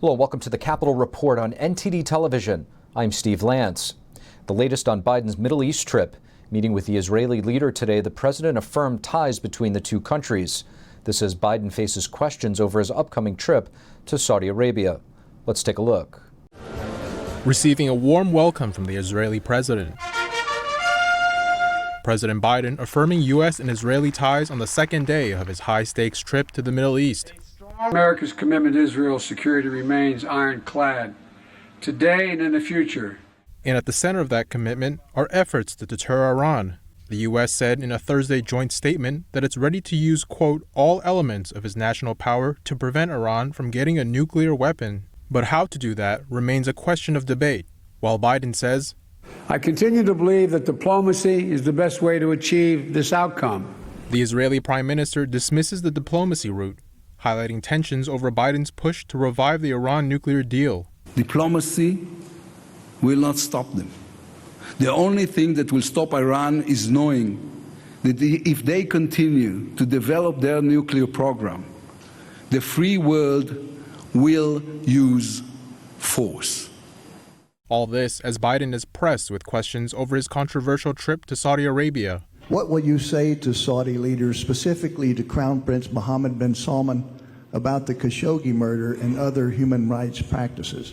Hello, welcome to the Capitol Report on NTD Television. I'm Steve Lance. The latest on Biden's Middle East trip. Meeting with the Israeli leader today, the president affirmed ties between the two countries. This as Biden faces questions over his upcoming trip to Saudi Arabia. Let's take a look. Receiving a warm welcome from the Israeli president. President Biden affirming U.S. and Israeli ties on the second day of his high-stakes trip to the Middle East. America's commitment to Israel's security remains ironclad, today and in the future. And at the center of that commitment are efforts to deter Iran. The U.S. said in a Thursday joint statement that it's ready to use, quote, all elements of its national power to prevent Iran from getting a nuclear weapon. But how to do that remains a question of debate. While Biden says, I continue to believe that diplomacy is the best way to achieve this outcome. The Israeli prime minister dismisses the diplomacy route, highlighting tensions over Biden's push to revive the Iran nuclear deal. Diplomacy will not stop them. The only thing that will stop Iran is knowing that if they continue to develop their nuclear program, the free world will use force. All this as Biden is pressed with questions over his controversial trip to Saudi Arabia. What will you say to Saudi leaders, specifically to Crown Prince Mohammed bin Salman, about the Khashoggi murder and other human rights practices?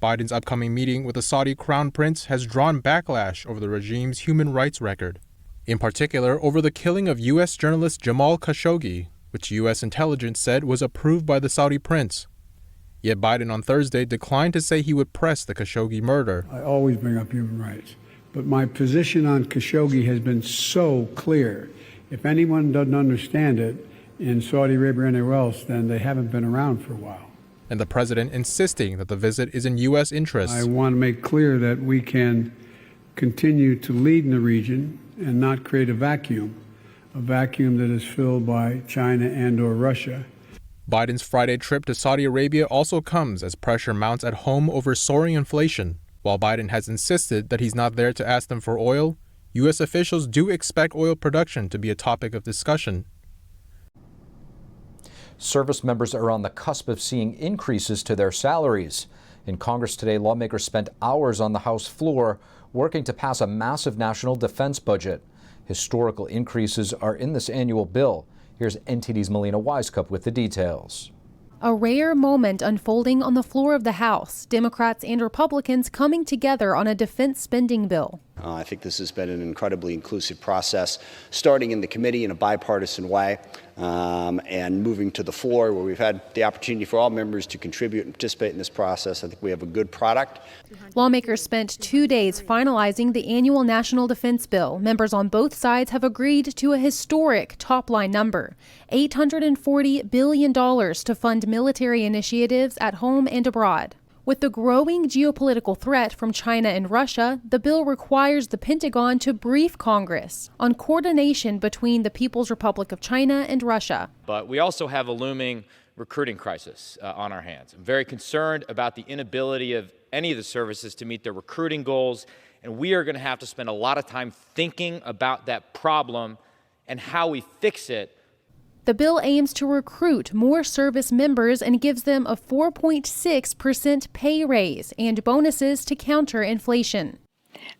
Biden's upcoming meeting with the Saudi Crown Prince has drawn backlash over the regime's human rights record, in particular over the killing of U.S. journalist Jamal Khashoggi, which U.S. intelligence said was approved by the Saudi prince. Yet Biden on Thursday declined to say he would press the Khashoggi murder. I always bring up human rights, but my position on Khashoggi has been so clear. If anyone doesn't understand it in Saudi Arabia or anywhere else, then they haven't been around for a while. And the president insisting that the visit is in U.S. interests. I want to make clear that we can continue to lead in the region and not create a vacuum that is filled by China and or Russia. Biden's Friday trip to Saudi Arabia also comes as pressure mounts at home over soaring inflation. While Biden has insisted that he's not there to ask them for oil, U.S. officials do expect oil production to be a topic of discussion. Service members are on the cusp of seeing increases to their salaries. In Congress today, lawmakers spent hours on the House floor working to pass a massive national defense budget. Historical increases are in this annual bill. Here's NTD's Melina Wisecup with the details. A rare moment unfolding on the floor of the House, Democrats and Republicans coming together on a defense spending bill. I think this has been an incredibly inclusive process, starting in the committee in a bipartisan way and moving to the floor where we've had the opportunity for all members to contribute and participate in this process. I think we have a good product. Lawmakers spent 2 days finalizing the annual national defense bill. Members on both sides have agreed to a historic top-line number, $840 billion to fund military initiatives at home and abroad. With the growing geopolitical threat from China and Russia, the bill requires the Pentagon to brief Congress on coordination between the People's Republic of China and Russia. But we also have a looming recruiting crisis on our hands. I'm very concerned about the inability of any of the services to meet their recruiting goals, and we are going to have to spend a lot of time thinking about that problem and how we fix it. The bill aims to recruit more service members and gives them a 4.6% pay raise and bonuses to counter inflation.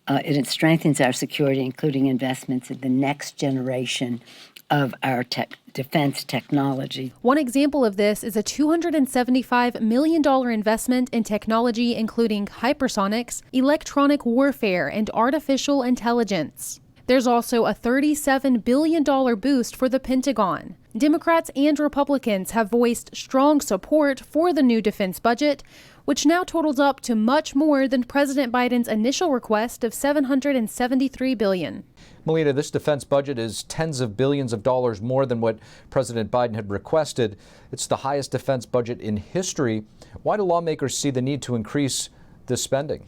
It strengthens our security, including investments in the next generation of our defense technology. One example of this is a $275 million investment in technology, including hypersonics, electronic warfare, and artificial intelligence. There's also a $37 billion boost for the Pentagon. Democrats and Republicans have voiced strong support for the new defense budget, which now totals up to much more than President Biden's initial request of $773 billion. Melina, this defense budget is tens of billions of dollars more than what President Biden had requested. It's the highest defense budget in history. Why do lawmakers see the need to increase this spending?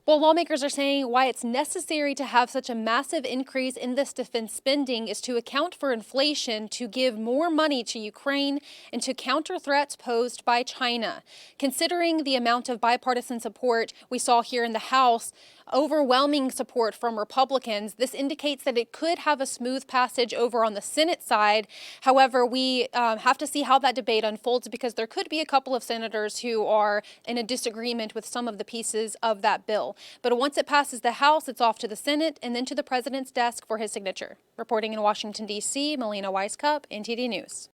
Well, lawmakers are saying why it's necessary to have such a massive increase in this defense spending is to account for inflation, to give more money to Ukraine, and to counter threats posed by China. Considering the amount of bipartisan support we saw here in the House, overwhelming support from Republicans, this indicates that it could have a smooth passage over on the Senate side. However, we have to see how that debate unfolds, because there could be a couple of senators who are in a disagreement with some of the pieces of that bill. But once it passes the House, it's off to the Senate and then to the president's desk for his signature. Reporting in Washington, D.C., Melina Weiskup, NTD News.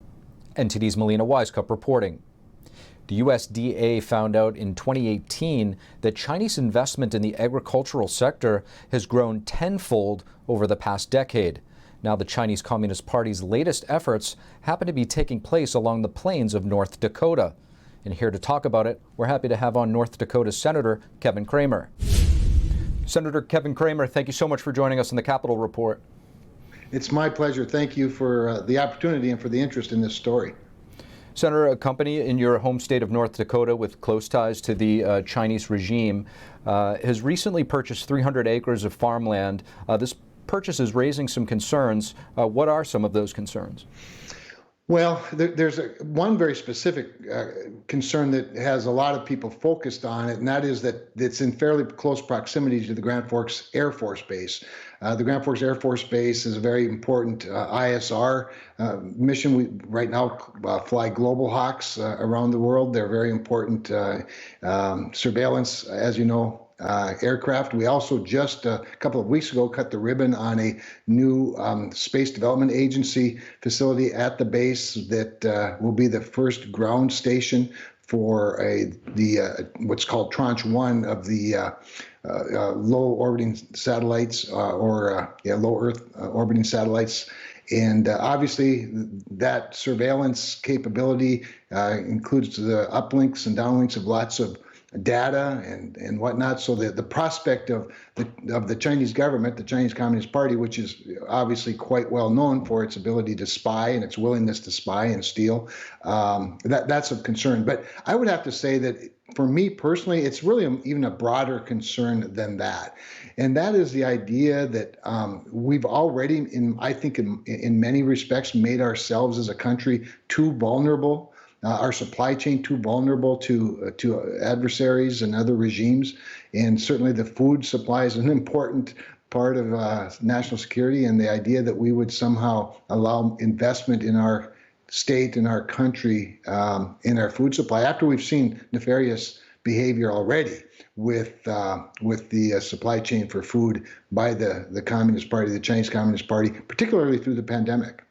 NTD's Melina Weiskup reporting. The USDA found out in 2018 that Chinese investment in the agricultural sector has grown tenfold over the past decade. Now, the Chinese Communist Party's latest efforts happen to be taking place along the plains of North Dakota. And here to talk about it, we're happy to have on North Dakota Senator Kevin Cramer. Senator Kevin Cramer, thank you so much for joining us in the Capitol Report. It's my pleasure. Thank you for the opportunity and for the interest in this story. Senator, a company in your home state of North Dakota with close ties to the Chinese regime has recently purchased 300 acres of farmland. This purchase is raising some concerns. What are some of those concerns? Well, there's one very specific concern that has a lot of people focused on it, and that is that it's in fairly close proximity to the Grand Forks Air Force Base. The Grand Forks Air Force Base is a very important ISR mission. We right now fly Global Hawks around the world. They're very important surveillance, as you know, aircraft. We also just a couple of weeks ago cut the ribbon on a new Space Development Agency facility at the base that will be the first ground station for what's called Tranche 1 of the low orbiting satellites low Earth orbiting satellites. And obviously, that surveillance capability includes the uplinks and downlinks of lots of data and whatnot. So the prospect of the Chinese government, the Chinese Communist Party, which is obviously quite well known for its ability to spy and its willingness to spy and steal, that's of concern. But I would have to say that for me personally, it's really even a broader concern than that. And that is the idea that we've already, I think in many respects, made ourselves as a country too vulnerable. Our supply chain too vulnerable to adversaries and other regimes, and certainly the food supply is an important part of national security. And the idea that we would somehow allow investment in our state, in our country, in our food supply, after we've seen nefarious behavior already with the supply chain for food by the Communist Party, the Chinese Communist Party, particularly through the pandemic.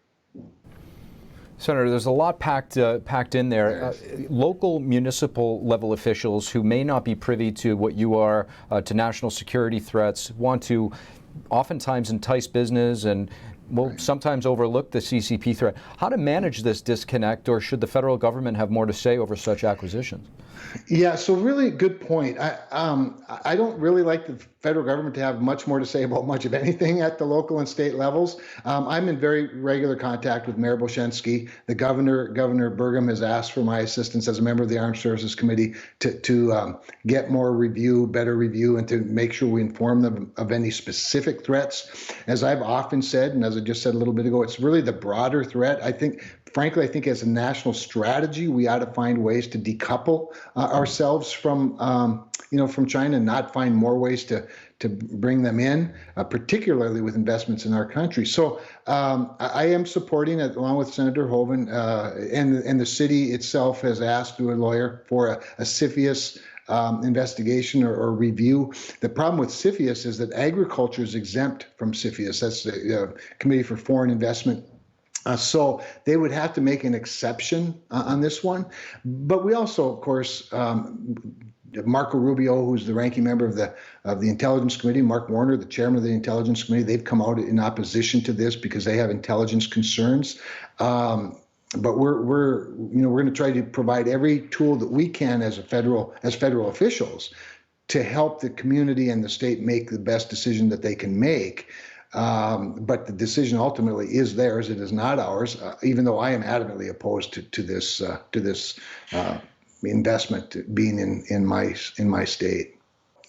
Senator, there's a lot packed in there. Local municipal level officials who may not be privy to what you are, to national security threats, want to oftentimes entice business and will sometimes overlook the CCP threat. How to manage this disconnect, or should the federal government have more to say over such acquisitions? Yeah, so really good point. I don't really like the federal government to have much more to say about much of anything at the local and state levels. I'm in very regular contact with Mayor Boshinsky. The Governor Burgum has asked for my assistance as a member of the Armed Services Committee to get more review, better review, and to make sure we inform them of any specific threats. As I've often said, and as I just said a little bit ago, it's really the broader threat. Frankly, I think as a national strategy, we ought to find ways to decouple ourselves from China, and not find more ways to bring them in, particularly with investments in our country. So I am supporting it, along with Senator Hoeven, and the city itself has asked through a lawyer for a CFIUS investigation or review. The problem with CFIUS is that agriculture is exempt from CFIUS. That's the Committee for Foreign Investment. So they would have to make an exception on this one. But we also, of course, Marco Rubio, who's the ranking member of the Intelligence Committee, Mark Warner, the chairman of the Intelligence Committee, they've come out in opposition to this because they have intelligence concerns. But we're going to try to provide every tool that we can as federal officials to help the community and the state make the best decision that they can make. But the decision ultimately is theirs. It is not ours, even though I am adamantly opposed to this investment being in my state.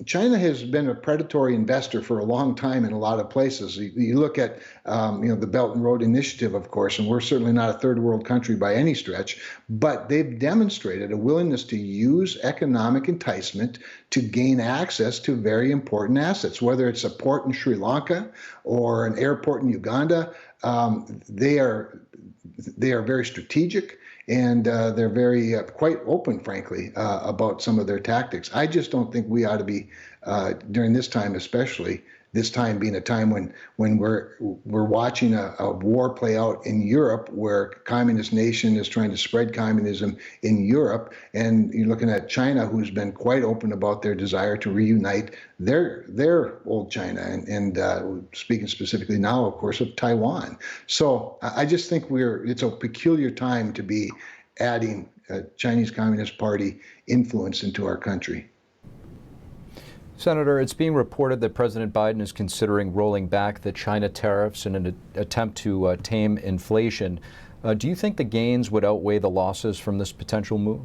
China has been a predatory investor for a long time in a lot of places. You look at, the Belt and Road Initiative, of course, and we're certainly not a third world country by any stretch, but they've demonstrated a willingness to use economic enticement to gain access to very important assets, whether it's a port in Sri Lanka or an airport in Uganda. They are very strategic. And they're very quite open, frankly, about some of their tactics. I just don't think we ought to be, during this time especially, this time being a time when we're watching a war play out in Europe, where a communist nation is trying to spread communism in Europe, and you're looking at China, who's been quite open about their desire to reunite their old China, and speaking specifically now, of course, of Taiwan. So I just think it's a peculiar time to be adding Chinese Communist Party influence into our country. Senator, it's being reported that President Biden is considering rolling back the China tariffs in an attempt to tame inflation. Do you think the gains would outweigh the losses from this potential move?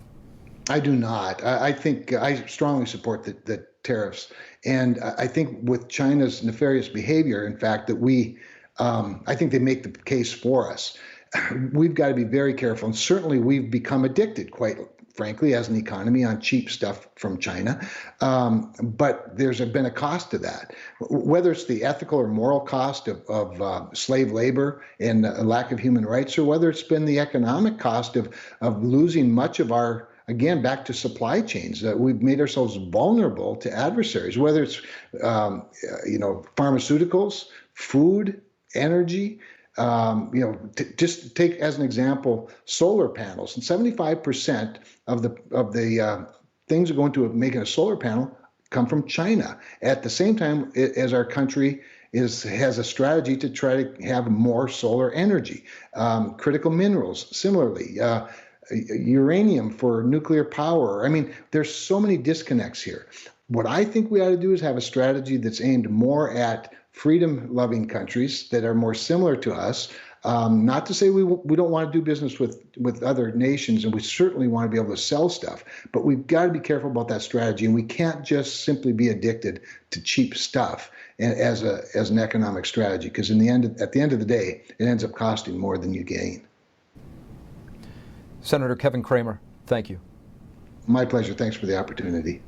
I do not. I think I strongly support the tariffs. And I think with China's nefarious behavior, in fact, that I think they make the case for us. We've got to be very careful. And certainly we've become addicted, quite frankly, as an economy, on cheap stuff from China. But there's been a cost to that, whether it's the ethical or moral cost of slave labor and a lack of human rights, or whether it's been the economic cost of losing much of our, again, back to supply chains, that we've made ourselves vulnerable to adversaries, whether it's, pharmaceuticals, food, energy. Just take as an example solar panels, and 75% of the things that go into making a solar panel come from China. At the same time, as our country has a strategy to try to have more solar energy, critical minerals, similarly, uranium for nuclear power. I mean, there's so many disconnects here. What I think we ought to do is have a strategy that's aimed more at freedom-loving countries that are more similar to us. Not to say we don't want to do business with other nations, and we certainly want to be able to sell stuff, but we've got to be careful about that strategy, and we can't just simply be addicted to cheap stuff as an economic strategy, because at the end of the day, it ends up costing more than you gain. Senator Kevin Cramer, thank you. My pleasure. Thanks for the opportunity.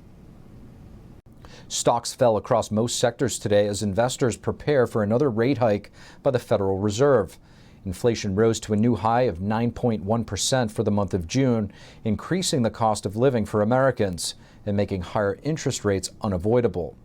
Stocks fell across most sectors today as investors prepare for another rate hike by the Federal Reserve. Inflation rose to a new high of 9.1% for the month of June, increasing the cost of living for Americans and making higher interest rates unavoidable.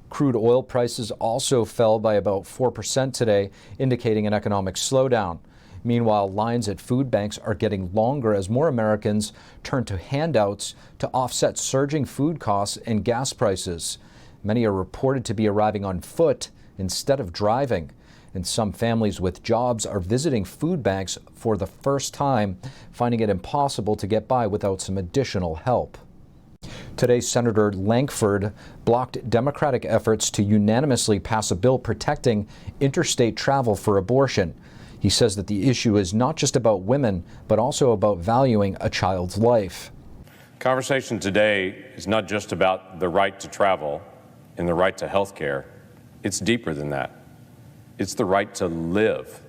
Crude oil prices also fell by about 4% today, indicating an economic slowdown. Meanwhile, lines at food banks are getting longer as more Americans turn to handouts to offset surging food costs and gas prices. Many are reported to be arriving on foot instead of driving, and some families with jobs are visiting food banks for the first time, finding it impossible to get by without some additional help. Today, Senator Lankford blocked Democratic efforts to unanimously pass a bill protecting interstate travel for abortion. He says that the issue is not just about women, but also about valuing a child's life. Conversation today is not just about the right to travel and the right to health care. It's deeper than that. It's the right to live.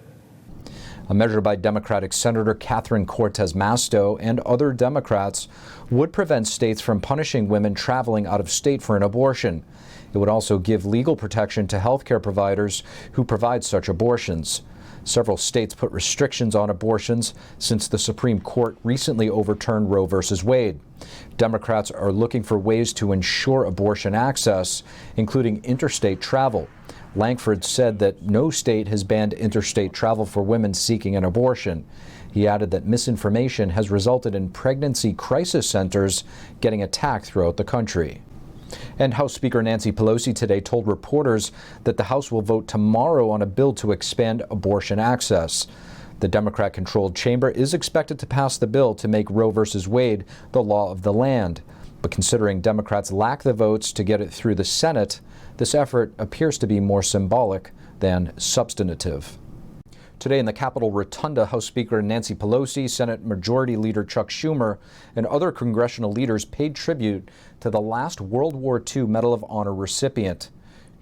A measure by Democratic Senator Catherine Cortez Masto and other Democrats would prevent states from punishing women traveling out of state for an abortion. It would also give legal protection to health care providers who provide such abortions. Several states put restrictions on abortions since the Supreme Court recently overturned Roe v. Wade. Democrats are looking for ways to ensure abortion access, including interstate travel. Lankford said that no state has banned interstate travel for women seeking an abortion. He added that misinformation has resulted in pregnancy crisis centers getting attacked throughout the country. And House Speaker Nancy Pelosi today told reporters that the House will vote tomorrow on a bill to expand abortion access. The Democrat-controlled chamber is expected to pass the bill to make Roe v. Wade the law of the land. But considering Democrats lack the votes to get it through the Senate, this effort appears to be more symbolic than substantive. Today in the Capitol Rotunda, House Speaker Nancy Pelosi, Senate Majority Leader Chuck Schumer, and other congressional leaders paid tribute to the last World War II Medal of Honor recipient.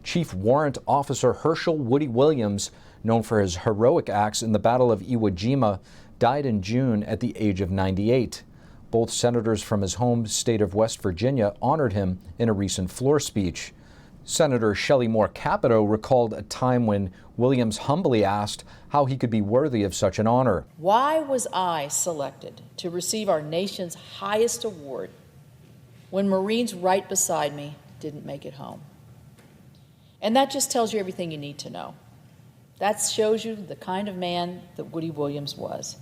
Chief Warrant Officer Herschel Woody Williams, known for his heroic acts in the Battle of Iwo Jima, died in June at the age of 98. Both senators from his home state of West Virginia honored him in a recent floor speech. Senator Shelley Moore Capito recalled a time when Williams humbly asked how he could be worthy of such an honor. Why was I selected to receive our nation's highest award when Marines right beside me didn't make it home? And that just tells you everything you need to know. That shows you the kind of man that Woody Williams was.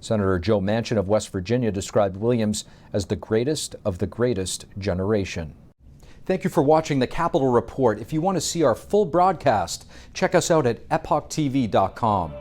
Senator Joe Manchin of West Virginia described Williams as the greatest of the greatest generation. Thank you for watching the Capitol Report. If you want to see our full broadcast, check us out at epochtv.com.